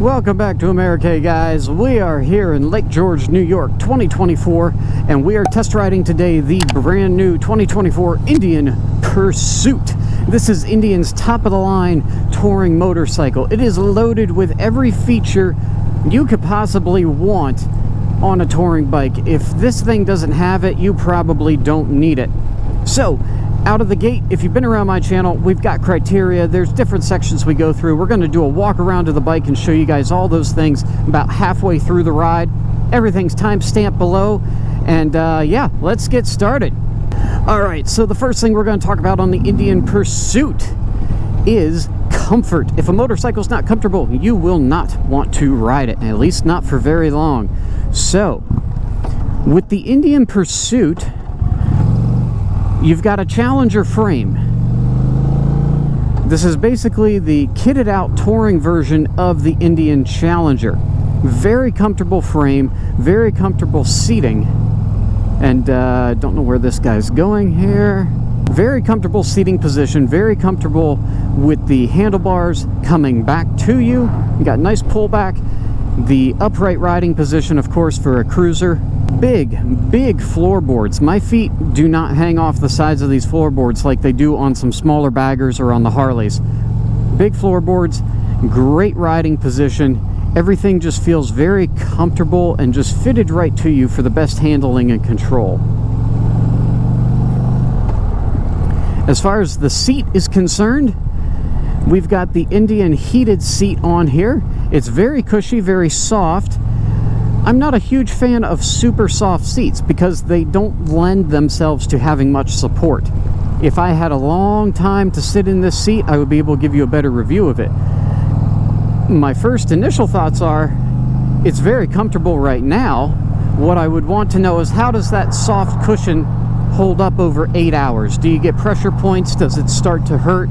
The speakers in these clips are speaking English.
Welcome back to America, guys. We are here in Lake George, New York, 2024, and we are test riding today the brand new 2024 Indian Pursuit. This is Indian's top-of-the-line touring motorcycle. It is loaded with every feature you could possibly want on a touring bike. If this thing doesn't have it, you probably don't need it. So, out of the gate, if you've been around my channel, we've got criteria. There's different sections we go through. We're going to do a walk around to the bike and show you guys all those things about halfway through the ride. Everything's time-stamped below. And yeah, let's get started. All right, so the first thing we're going to talk about on the Indian Pursuit is comfort. If a motorcycle's not comfortable, you will not want to ride it, at least not for very long. So, with the Indian Pursuit, you've got a Challenger frame. This is basically the kitted out touring version of the Indian Challenger. Very comfortable frame, very comfortable seating. And don't know where this guy's going here. Very comfortable seating position, very comfortable with the handlebars coming back to you. You got nice pullback. The upright riding position, of course, for a cruiser. Big floorboards. My feet do not hang off the sides of these floorboards like they do on some smaller baggers or on the Harleys. Big floorboards, great riding position. Everything just feels very comfortable and just fitted right to you for the best handling and control. As far as the seat is concerned, we've got the Indian heated seat on here. It's very cushy, very soft. I'm not a huge fan of super soft seats because they don't lend themselves to having much support. If I had a long time to sit in this seat, I would be able to give you a better review of it. My first initial thoughts are, it's very comfortable right now. What I would want to know is, how does that soft cushion hold up over 8 hours? Do you get pressure points? Does it start to hurt?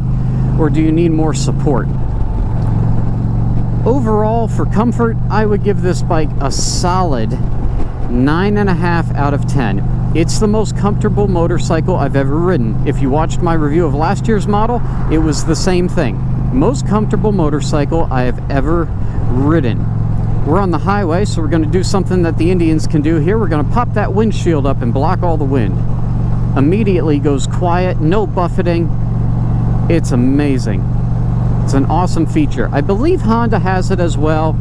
Or do you need more support? Overall, for comfort, I would give this bike a solid 9.5 out of 10. It's the most comfortable motorcycle I've ever ridden. If you watched my review of last year's model, it was the same thing. Most comfortable motorcycle I have ever ridden. We're on the highway, so we're going to do something that the Indians can do here. We're going to pop that windshield up and block all the wind. Immediately goes quiet, no buffeting. It's amazing. It's an awesome feature. I believe Honda has it as well.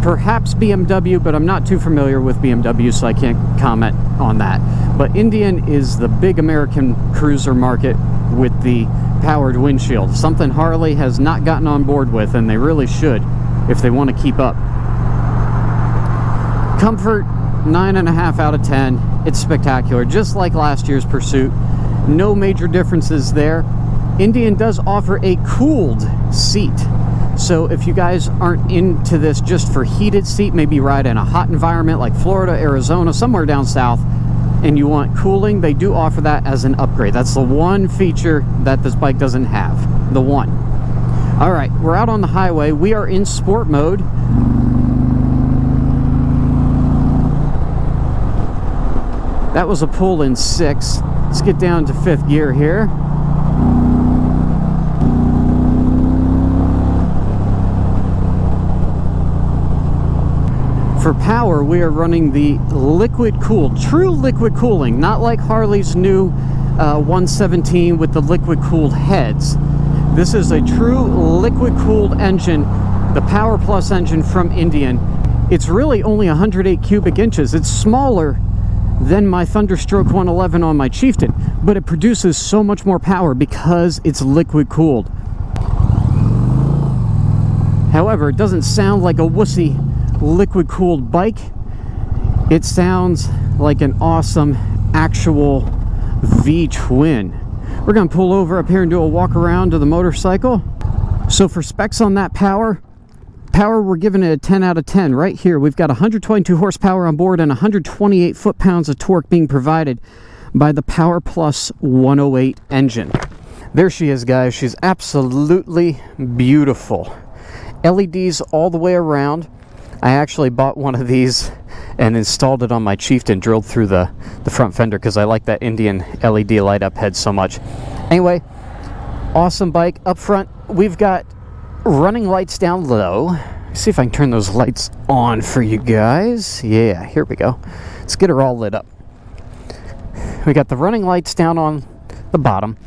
Perhaps BMW, but I'm not too familiar with BMW, so I can't comment on that. But Indian is the big American cruiser market with the powered windshield. Something Harley has not gotten on board with, and they really should if they want to keep up. Comfort, 9.5 out of 10. It's spectacular, just like last year's Pursuit. No major differences there. Indian does offer a cooled seat. So if you guys aren't into this just for heated seat, maybe ride in a hot environment like Florida, Arizona, somewhere down south, and you want cooling, they do offer that as an upgrade. That's the one feature that this bike doesn't have. The one. All right, we're out on the highway. We are in sport mode. That was a pull in 6. Let's get down to 5th gear here. For power, we are running the liquid cooled, true liquid cooling, not like Harley's new 117 with the liquid cooled heads. This is a true liquid cooled engine, the Power Plus engine from Indian. It's really only 108 cubic inches. It's smaller than my Thunderstroke 111 on my Chieftain, but it produces so much more power because it's liquid cooled. However, it doesn't sound like a wussy liquid cooled bike. It sounds like an awesome actual V-twin. We're going to pull over up here and do a walk around to the motorcycle. So for specs on that power, we're giving it a 10 out of 10 right here. We've got 122 horsepower on board and 128 foot-pounds of torque being provided by the Power Plus 108 engine. There she is, guys. She's absolutely beautiful. LEDs all the way around. I actually bought one of these and installed it on my Chieftain, drilled through the front fender because I like that Indian LED light up head so much. Anyway, awesome bike. Up front, we've got running lights down low. See if I can turn those lights on for you guys. Yeah, here we go. Let's get her all lit up. We got the running lights down on the bottom.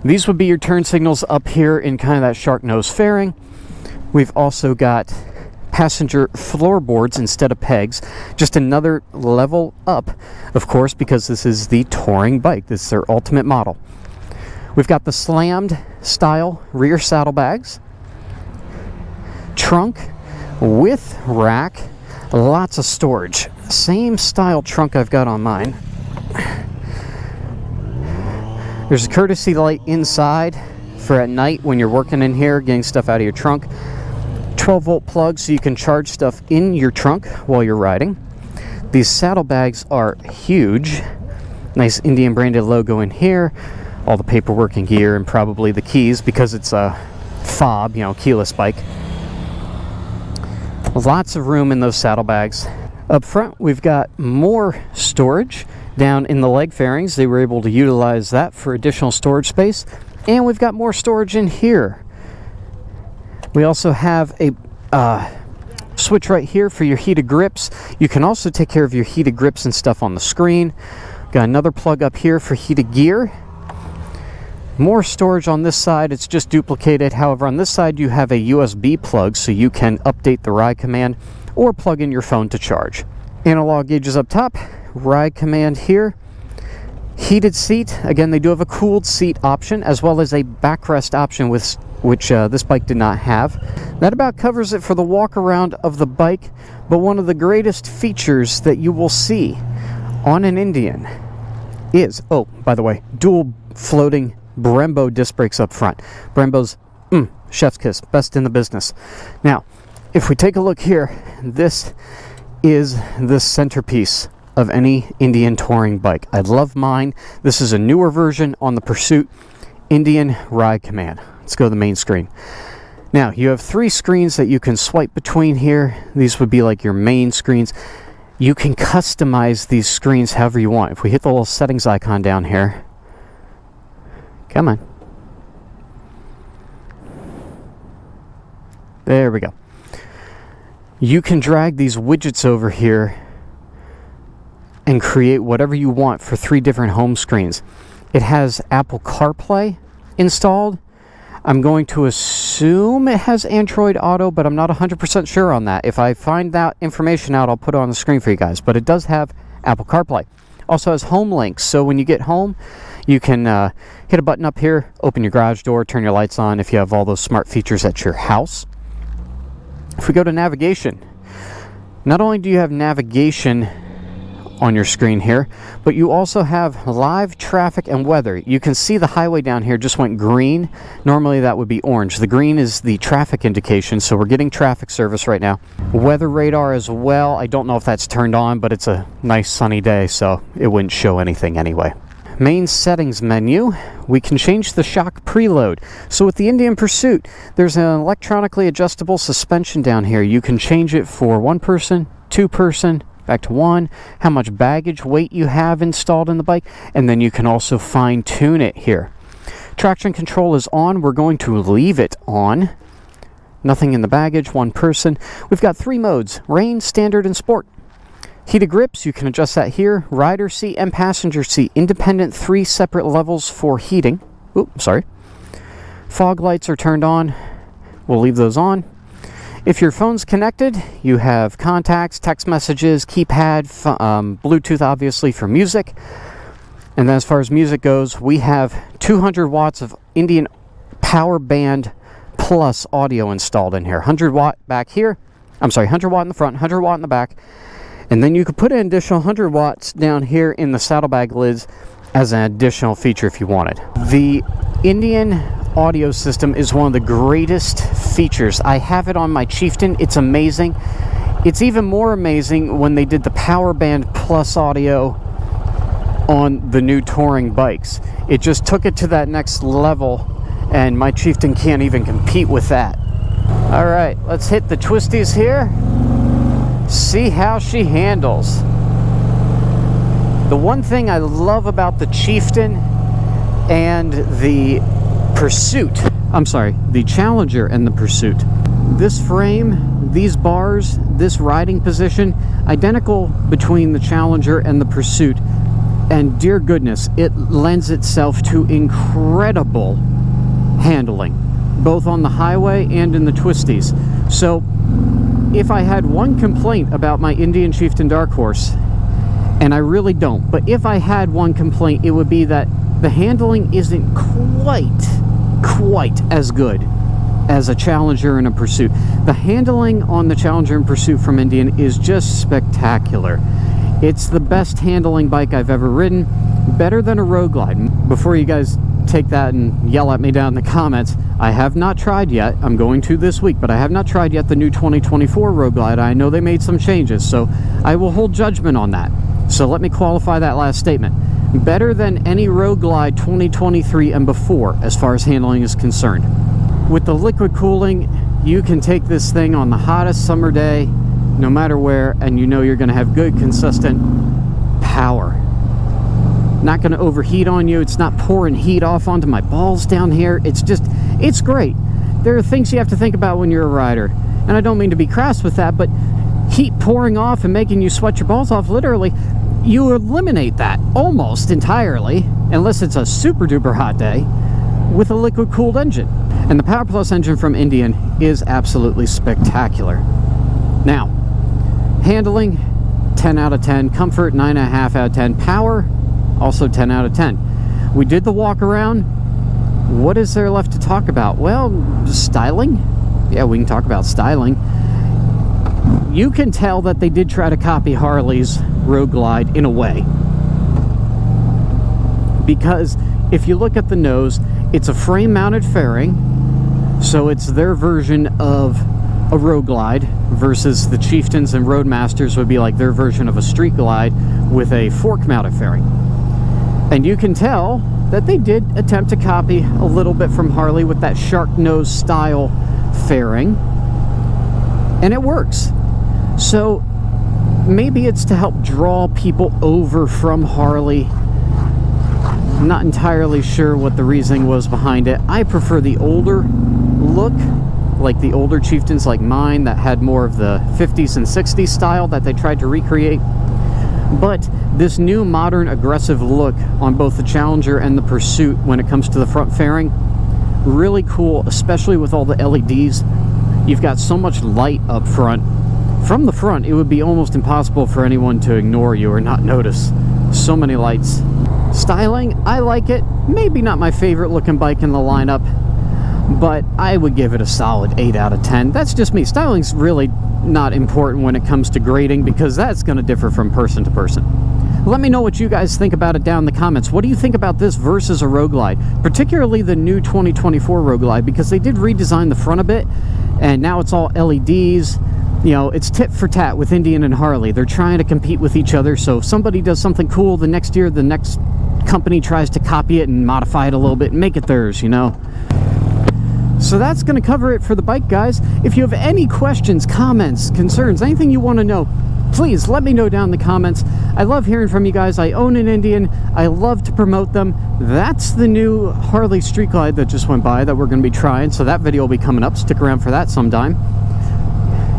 These would be your turn signals up here in kind of that shark nose fairing. We've also got passenger floorboards instead of pegs. Just another level up, of course, because this is the touring bike. This is their ultimate model. We've got the slammed style rear saddlebags. Trunk with rack. Lots of storage. Same style trunk I've got on mine. There's a courtesy light inside for at night when you're working in here, getting stuff out of your trunk. 12-volt plug so you can charge stuff in your trunk while you're riding. These saddlebags are huge. Nice Indian branded logo in here. All the paperwork and gear and probably the keys because it's a fob, keyless bike. Lots of room in those saddlebags. Up front, we've got more storage down in the leg fairings. They were able to utilize that for additional storage space. And we've got more storage in here. We also have a switch right here for your heated grips. You can also take care of your heated grips and stuff on the screen. Got another plug up here for heated gear. More storage on this side. It's just duplicated. However, on this side you have a USB plug so you can update the ride command or plug in your phone to charge. Analog gauges up top. Ride command here. Heated seat. Again, they do have a cooled seat option as well as a backrest option with which this bike did not have. That about covers it for the walk around of the bike, but one of the greatest features that you will see on an Indian is, oh, by the way, dual floating Brembo disc brakes up front. Brembo's chef's kiss, best in the business. Now, if we take a look here, this is the centerpiece of any Indian touring bike. I love mine. This is a newer version on the Pursuit Indian Ride Command. Let's go to the main screen. Now, you have 3 screens that you can swipe between here. These would be like your main screens. You can customize these screens however you want. If we hit the little settings icon down here, come on. There we go. You can drag these widgets over here and create whatever you want for 3 different home screens. It has Apple CarPlay installed. I'm going to assume it has Android Auto, but I'm not 100% sure on that. If I find that information out, I'll put it on the screen for you guys. But it does have Apple CarPlay. Also has home links, so when you get home, you can hit a button up here, open your garage door, turn your lights on if you have all those smart features at your house. If we go to navigation, not only do you have navigation on your screen here, but you also have live traffic and weather. You can see the highway down here just went green. Normally that would be orange. The green is the traffic indication, so we're getting traffic service right now. Weather radar as well. I don't know if that's turned on, but it's a nice sunny day, so it wouldn't show anything anyway. Main settings menu, we can change the shock preload. So with the Indian Pursuit, there's an electronically adjustable suspension down here. You can change it for 1 person, 2 person, back to 1, how much baggage weight you have installed in the bike, and then you can also fine tune it here. Traction control is on. We're going to leave it on. Nothing in the baggage, 1 person. We've got 3 modes, rain, standard, and sport. Heated grips, you can adjust that here. Rider seat and passenger seat, independent 3 separate levels for heating. Oops, sorry. Fog lights are turned on. We'll leave those on. If your phone's connected, you have contacts, text messages, keypad, Bluetooth obviously for music. And then as far as music goes, we have 200 watts of Indian Power Band Plus audio installed in here. 100 watt back here. 100 watt in the front, 100 watt in the back. And then you could put an additional 100 watts down here in the saddlebag lids as an additional feature if you wanted. The Indian audio system is one of the greatest features. I have it on my Chieftain. It's amazing. It's even more amazing when they did the Power Band Plus audio on the new touring bikes. It just took it to that next level, and my Chieftain can't even compete with that. All right, let's hit the twisties here. See how she handles. The one thing I love about the Chieftain and the Pursuit, the Challenger and the Pursuit, This frame, these bars, this riding position, identical between the Challenger and the Pursuit. And dear goodness, it lends itself to incredible handling, both on the highway and in the twisties. So if I had one complaint about my Indian Chieftain Dark Horse, and I really don't, but if I had one complaint, it would be that the handling isn't quite as good as a Challenger and a Pursuit. The handling on the Challenger and Pursuit from Indian is just spectacular. It's the best handling bike I've ever ridden, better than a Road Glide. Before you guys take that and yell at me down in the comments, I have not tried yet. I'm going to this week, but I have not tried yet the new 2024 Road Glide. I know they made some changes, so I will hold judgment on that. So let me qualify that last statement. Better than any Road Glide 2023 and before as far as handling is concerned. With the liquid cooling, you can take this thing on the hottest summer day, no matter where, and you know you're going to have good, consistent power. Not going to overheat on you. It's not pouring heat off onto my balls down here. It's great. There are things you have to think about when you're a rider, and I don't mean to be crass with that, but heat pouring off and making you sweat your balls off, literally, you eliminate that almost entirely, unless it's a super duper hot day, with a liquid cooled engine. And the Power Plus engine from Indian is absolutely spectacular. Now, handling, 10 out of 10. Comfort, 9.5 out of 10. Power, also 10 out of 10. We did the walk around. What is there left to talk about? Well, styling. Yeah, we can talk about styling. You can tell that they did try to copy Harley's Road Glide in a way. Because if you look at the nose, it's a frame-mounted fairing. So it's their version of a Road Glide versus the Chieftains and Roadmasters would be like their version of a Street Glide with a fork-mounted fairing. And you can tell that they did attempt to copy a little bit from Harley with that shark nose style fairing. And it works. So maybe it's to help draw people over from Harley. Not entirely sure what the reasoning was behind it. I prefer the older look, like the older Chieftains like mine that had more of the 50s and 60s style that they tried to recreate. But this new modern aggressive look on both the Challenger and the Pursuit when it comes to the front fairing, really cool, especially with all the LEDs. You've got so much light up front. From the front, it would be almost impossible for anyone to ignore you or not notice. So many lights. Styling, I like it. Maybe not my favorite looking bike in the lineup, but I would give it a solid 8 out of 10. That's just me. Styling's really not important when it comes to grading because that's going to differ from person to person. Let me know what you guys think about it down in the comments. What do you think about this versus a Road Glide? Particularly the new 2024 Road Glide, because they did redesign the front a bit, and now it's all LEDs. You know, it's tit for tat with Indian and Harley. They're trying to compete with each other, so if somebody does something cool the next year, the next company tries to copy it and modify it a little bit and make it theirs, you know. So that's going to cover it for the bike, guys. If you have any questions, comments, concerns, anything you want to know, please let me know down in the comments. I love hearing from you guys. I own an Indian. I love to promote them. That's the new Harley Street Glide that just went by that we're going to be trying, so that video will be coming up. Stick around for that sometime.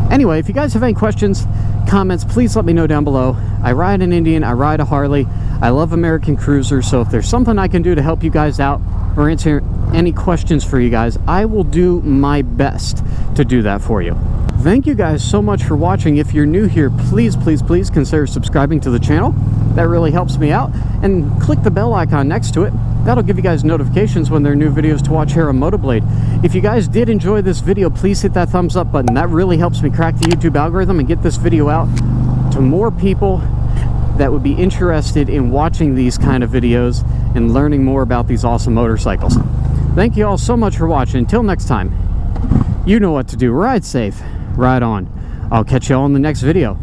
Anyway, if you guys have any questions, comments, please let me know down below. I ride an Indian, I ride a Harley, I love American Cruisers, so if there's something I can do to help you guys out or answer any questions for you guys, I will do my best to do that for you. Thank you guys so much for watching. If you're new here, please consider subscribing to the channel. That really helps me out. And click the bell icon next to it. That'll give you guys notifications when there are new videos to watch here on Motoblade. If you guys did enjoy this video, please hit that thumbs up button. That really helps me crack the YouTube algorithm and get this video out to more people that would be interested in watching these kind of videos and learning more about these awesome motorcycles. Thank you all so much for watching. Until next time, you know what to do. Ride safe, ride on. I'll catch you all in the next video.